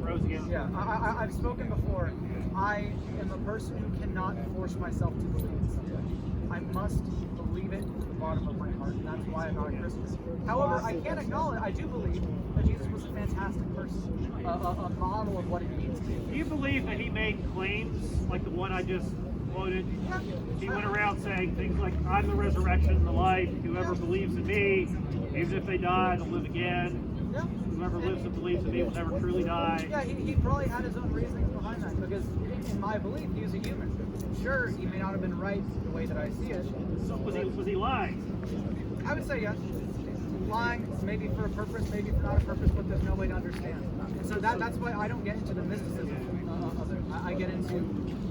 rose again. Yeah, I've spoken before. I am a person who cannot force myself to believe in something. I must believe it from the bottom of my heart, and that's why I'm not a Christian. However, I can acknowledge, I do believe that Jesus was a fantastic person, a model of what it means to be. Do you believe that he made claims like the one I just quoted? Yeah. He went around saying things like, I'm the resurrection and the life. Whoever believes in me, even if they die, they'll live again. Yeah. Whoever lives and believes in me will never truly die. Yeah, he probably had his own reasons behind that, because in my belief, he was a human. Sure, he may not have been right the way that I see it. Was he lying? I would say yes. Lying, maybe for a purpose, maybe for not a purpose, but there's no way to understand. And so that's why I don't get into the mysticism of it. I get into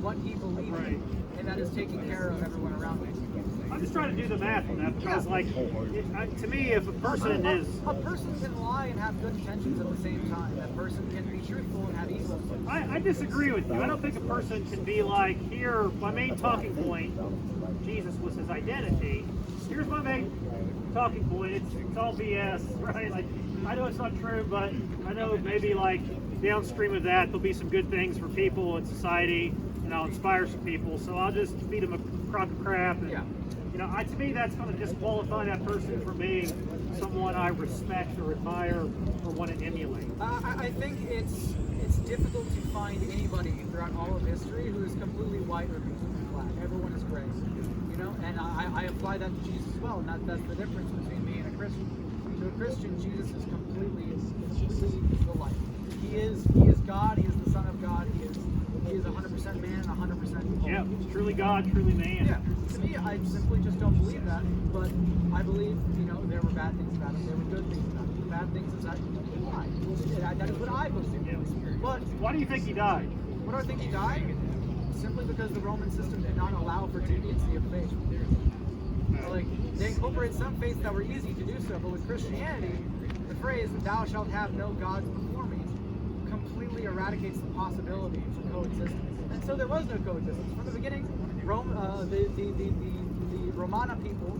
what he believed in, and that is taking care of everyone around me. I'm just trying to do the math on that because, to me, if a person is... A person can lie and have good intentions at the same time. That person can be truthful and have evil. I disagree with you. I don't think a person can be like, here, my main talking point, Jesus was his identity. Here's my main talking point. It's all BS, right? Like, I know it's not true, but I know maybe like downstream of that, there'll be some good things for people in society, and I'll inspire some people. So I'll just feed them a crock of crap. And, you know, to me, that's going to disqualify that person from being someone I respect or admire or want to emulate. I think it's difficult to find anybody throughout all of history who is completely white or completely black. Everyone is gray, you know, and I apply that to Jesus as well, and that's the difference between me and a Christian. To a Christian, Jesus is completely the light. He is God. He is the Son of God. He is 100% man, 100% holy. Yeah, truly God, truly man. Yeah. To me, I simply just don't believe that. But I believe, you know, there were bad things about him. There were good things about him. The bad things is that he lied. That is what I believe. Yeah. But why do you think he died? What do I think he died? Simply because the Roman system did not allow for deviancy of faith. Like, they incorporate some faiths that were easy to do so, but with Christianity, the phrase "Thou shalt have no gods before me" completely eradicates the possibility for coexistence. And so there was no coexistence from the beginning. The Romana people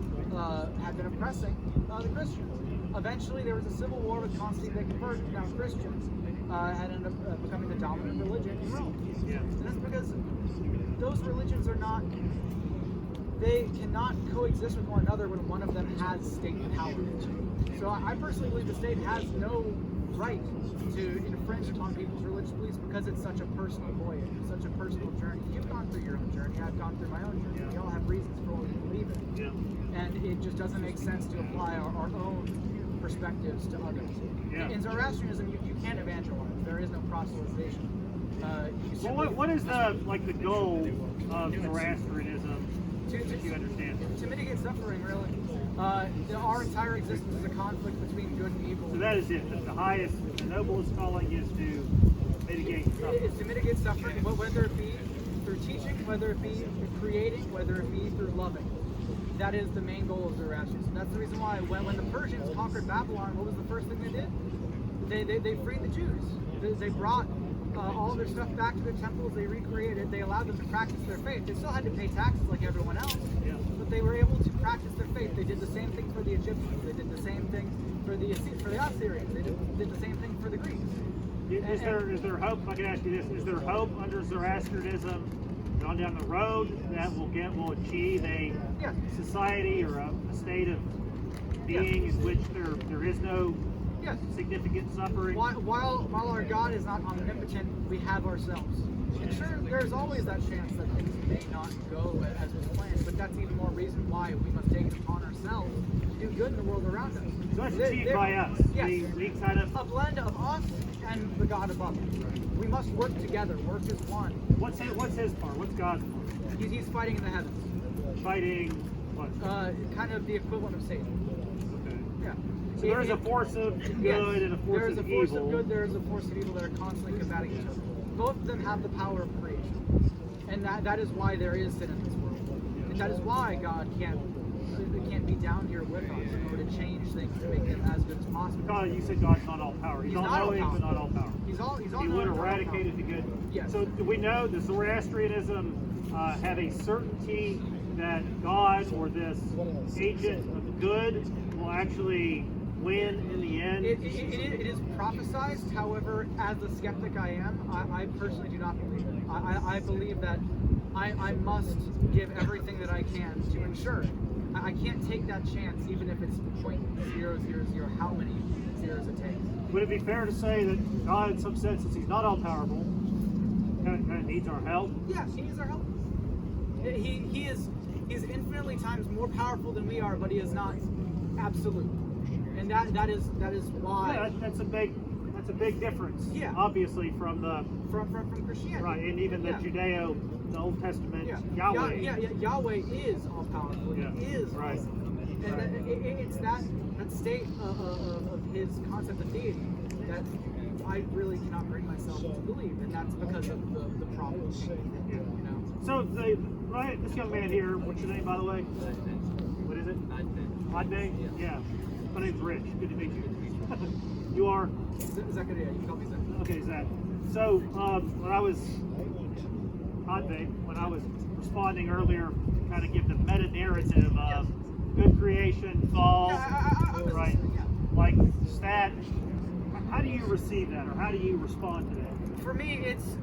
had been oppressing the Christians. Eventually, there was a civil war with Constantine the Conversion. Now Christians had ended up becoming the dominant religion in Rome. Yeah. And that's because those religions are not. They cannot coexist with one another when one of them has state power. So I personally believe the state has no right to infringe upon people's religious beliefs because it's such a personal voyage, it's such a personal journey. You've gone through your own journey, I've gone through my own journey. We all have reasons for what we believe in. Yeah. And it just doesn't make sense to apply our own perspectives to others. Yeah. In Zoroastrianism, you can't evangelize. There is no proselytization. What is the goal of Zoroastrianism? To you understand? To mitigate suffering, really. Our entire existence is a conflict between good and evil. So that is it. The highest, the noblest calling is to mitigate suffering. It's to mitigate suffering, whether it be through teaching, whether it be through creating, whether it be through loving. That is the main goal of Zoroastrianism. That's the reason why when the Persians conquered Babylon, what was the first thing they did? They freed the Jews. They brought all their stuff back to their temples. They recreated. They allowed them to practice their faith. They still had to pay taxes like everyone else, but they were able to practice their faith. They did the same thing for the Egyptians. They did the same thing for the Assyrians. They did the same thing for the Greeks. Is there hope? If I can ask you this: is there hope under Zoroastrianism on down the road that will achieve a society or a state of being in which there is no significant suffering? While our God is not omnipotent, we have ourselves. And sure, there's always that chance that things may not go as was planned, but that's even more reason why we must take it upon ourselves to do good in the world around us. So that's achieved by us. Yes. We kind of... A blend of us and the God above us. We must work together. Work as one. What's his part? What's God's part? He's fighting in the heavens. Fighting what? Kind of the equivalent of Satan. Okay. Yeah. So there's a force of good and a force there is of a force evil. of good, there is a force of evil that are constantly combating each other. Both of them have the power of creation. And that is why there is sin in this world. And that is why God can't be down here with us in order to change things to make them as good as possible. God, you said God's not all power. He's all knowing, but not all power. He's all He would eradicate the good. Yes. So do we know does Zoroastrianism have a certainty that God or this agent of good will actually win in the end? It is prophesized. However, as the skeptic I am, I personally do not believe it. I believe that I must give everything that I can to ensure it. I can't take that chance, even if it's 0.000, how many zeros it takes. Would it be fair to say that God, in some sense, since He's not all powerful, kind of needs our help? Yeah, He needs our help. He's infinitely times more powerful than we are, but He is not absolute. And that is why. Yeah, that's a big difference. Yeah. Obviously from Christianity. right, and even the Judeo, the Old Testament, Yahweh. Yahweh is all powerful. Yeah. He is right. awesome. And it's that state of His concept of deity that I really cannot bring myself to believe, and that's because of the problem. Yeah. You know. So this young man here, what's your name, by the way? What is it? Adbe? Yeah. My name's Rich. Good to meet you. You are? Zachariah, you can call me Zach. Okay, Zach. So when I was responding earlier, to kind of give the meta narrative of good creation, fall, right? Yeah. Like that. How do you receive that, or how do you respond to that? For me, it's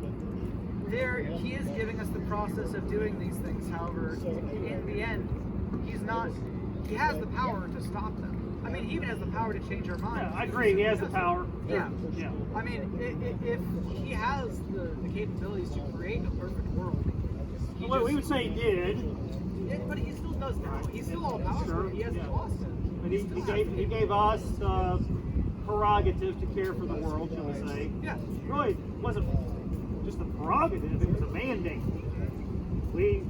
there. He is giving us the process of doing these things. However, in the end, He's not. He has the power to stop them. I mean, he even has the power to change our minds. Yeah, I agree. He has the power. Yeah. Yeah. I mean, if He has the capabilities to create a perfect world, Well, we would say he did. but He still does now. He's still all powerful. Sure, He hasn't yeah. lost it. But he gave us the prerogative to care for the world, shall we say. Yeah. Really, it wasn't just a prerogative, it was a mandate. We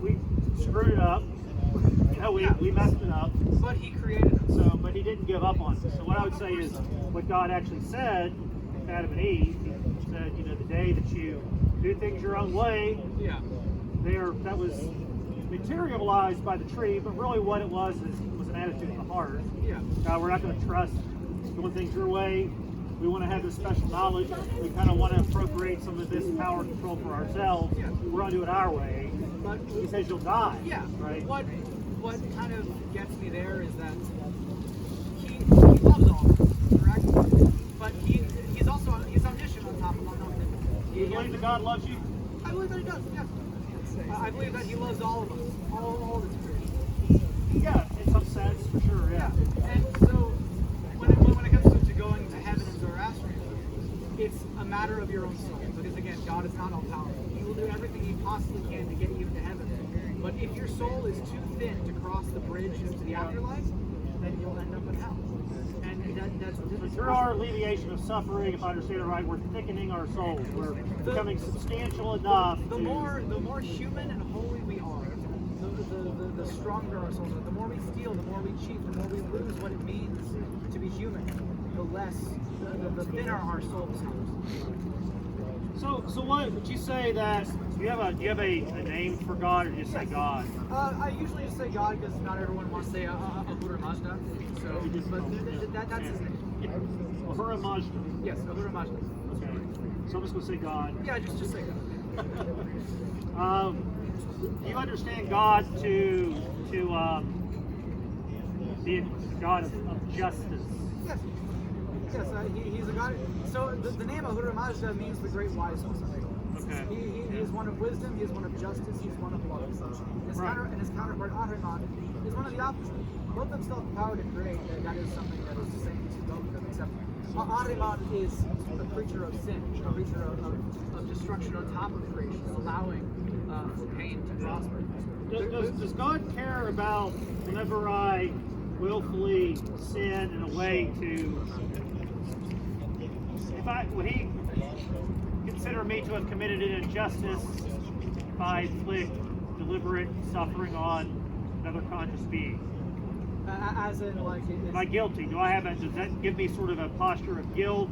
screwed it up. We messed it up. But He created us. But He didn't give up on us. So what I would say is what God actually said to Adam and Eve, He said, the day that you do things your own way, Yeah. that was materialized by the tree, but really what it was an attitude of the heart. Yeah. We're not going to trust doing things your way. We want to have this special knowledge. We kind of want to appropriate some of this power and control for ourselves. Yeah. We're going to do it our way. But He says you'll die. yeah. Right? What kind of gets me there is that he loves all of us, correct? But he's omniscient on top of omniscience. Do you believe that God loves you? I believe that He does. Yes. I believe that He loves all of us, all of His creation. Yeah, in some sense, for sure. Yeah. And so when it comes to going to heaven in Zoroastrianism, it's a matter of your own soul. Because again, God is not all powerful. He will do everything He possibly can to get you into heaven. But if your soul is too thin to cross the bridge into the afterlife, then you'll end up in hell. And that's Through our alleviation of suffering, if I understand it right, we're thickening our souls. We're becoming substantial enough. The more human and holy we are, the stronger our souls are. The more we steal, the more we cheat, the more we lose what it means to be human, the thinner our soul becomes. So what would you say that do you have a name for God, or do you just say God? I usually just say God because not everyone wants to say Ahura Mazda. So, but that's his name. Ahura Mazda. Yes, Ahura Mazda. Okay. So I'm just gonna say God. Yeah, just say God. Do you understand God to be a God of justice? Yes. Yes, he's a God. So the name Ahura Mazda means the great wise one. Okay. He is one of wisdom, he is one of justice, he is one of love. And his counterpart Ahriman is one of the opposite. Both of them still have the power to create. That is something that is the same to both of them, except Ahriman is a creature of sin, a creature of destruction on top of creation, allowing for pain to prosper. Does God care about whenever I willfully sin in a way would He consider me to have committed an injustice if I inflict deliberate suffering on another conscious being? As in, like, Am I guilty? Does that give me sort of a posture of guilt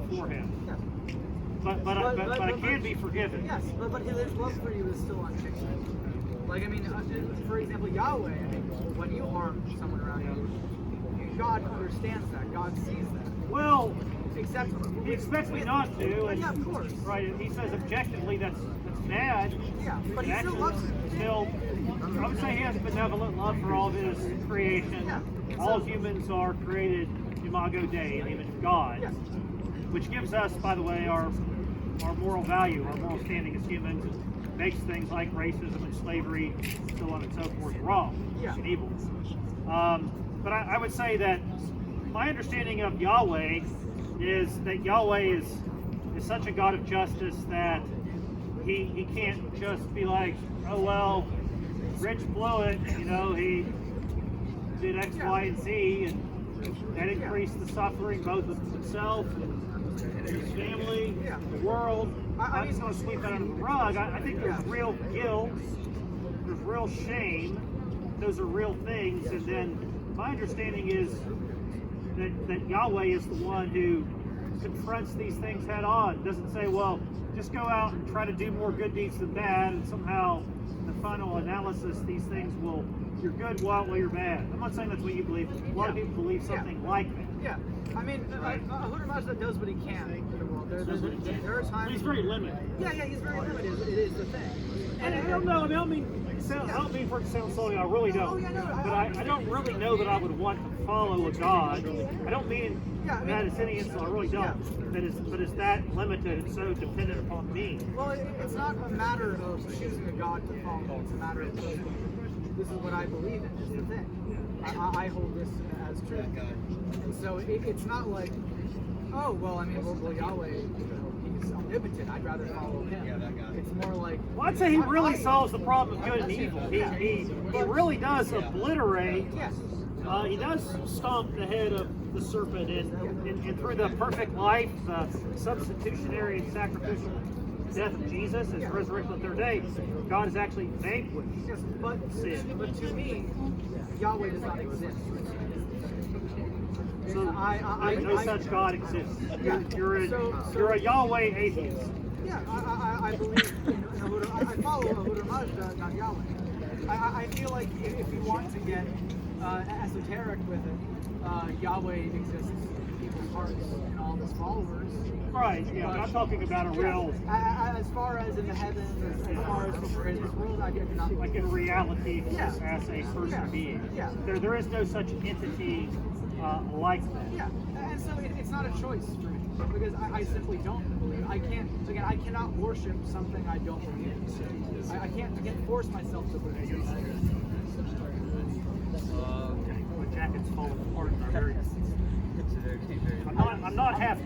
before Him? Yeah. But I can be forgiven. Yes, but His love for you is still unchanged. Like, I mean, for example, Yahweh, when you harm someone around you, God understands that. God sees that. Well, Except He expects me not to. And, yeah, of course. Right, and He says objectively that's bad. Yeah, but He still loves you. I would say He has a benevolent love for all of His creation. Yeah. All humans are created imago Dei, in the image of God, Yes. which gives us, by the way, our moral value, our moral standing as humans, and makes things like racism and slavery, so on and so forth, wrong and evil. But I would say that my understanding of Yahweh is that Yahweh is such a God of justice that he can't just be like, oh well, Rich blew it, he did X, Y, and Z, and that increased the suffering both of himself and his family, the world. I'm just going to sweep that under the rug. I think there's real guilt, there's real shame, those are real things, and then my understanding is that Yahweh is the one who confronts these things head on, doesn't say, well, just go out and try to do more good deeds than bad, and somehow in the final analysis these things will, you're good while you're bad. I'm not saying that's what you believe. A lot of people believe something like that. Yeah, I mean, Huda Mazda does what he can in the world. There are times. He's very limited. Yeah, he's very limited. It is the thing. And I don't know. I don't mean for it to sound silly. I really don't. But I don't really know that I would want to follow a God. I don't mean that as any insult. I really don't. But is that limited and so dependent upon me? Well, it's not a matter of choosing a God to follow. It's a matter of this is what I believe in. Is the thing. I hold this as true. And so it's not like, oh well, I mean, well Yahweh, he's omnipotent. I'd rather follow him. It's more like. Well, I'd say he really solves the problem of good and evil. He really does obliterate. Yes. He does stomp the head of the serpent, and through the perfect life, the substitutionary and sacrificial death of Jesus, his resurrection on the third day, God is actually vanquished. Yes, but to me, Yahweh does not exist. So no such God exists. You're a Yahweh atheist. Yeah, I believe in I follow Huda Mazda, not Yahweh. I feel like if you want to get esoteric with it, Yahweh exists in people's hearts and all his followers. Right, yeah, but I'm talking about a real... As far as in the heavens, as far as for this world, I do not... Like in reality, as a person being. Yeah. There is no such entity like that. Yeah, and so it's not a choice for me, because I simply don't believe. I cannot worship something I don't believe in. I can't force myself to believe in. My jacket's falling apart. I'm not half good.